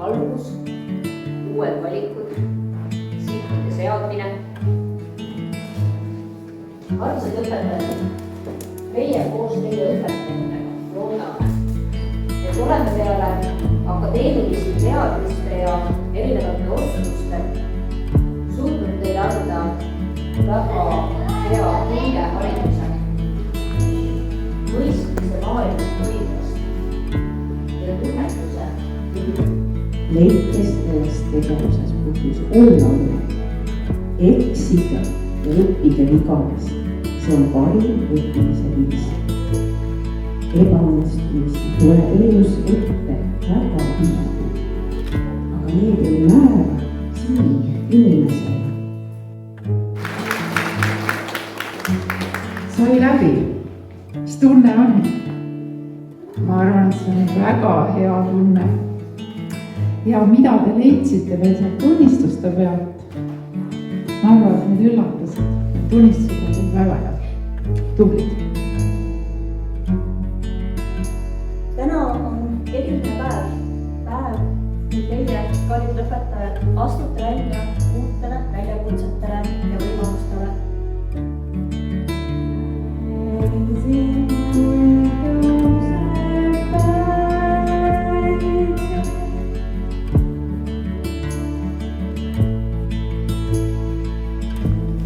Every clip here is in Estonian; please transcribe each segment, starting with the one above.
algus, uued valikud, sihtide seadmine. armsad õpetajad, meie koos teie õpetajatega loodame, et oleme peale akadeemiliste teadmiste ja erinevate oskuste suutnud teile anda väga hea hingehariduse, mõistmise maailmast õigust ja tunnetuse. Leidke selles tegevuses põhjus olla õnnelik, eksige ja õppige vigades, see on parim õppimise viis. Ebaõnnestumist tuleb elus ette väga tihti, aga need ei määra sind inimesena. Sai läbi, mis tunne on? Ma arvan, et see on väga hea tunne. Ja mida te leidsite veel sealt tunnistuste pealt? Ma arvan, et need üllatasid. Tunnistused on väga hea. Tublid. Täna on eriline päev, mil teie, kallid õpetajad, astute välja uutele väljakutsetele ja võimalustele.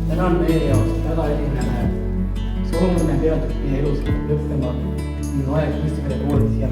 Täna on meie jaoks väga eriline päev. See oluline peatükk meie elus lõppema ning aeg Kristi peale kooli siia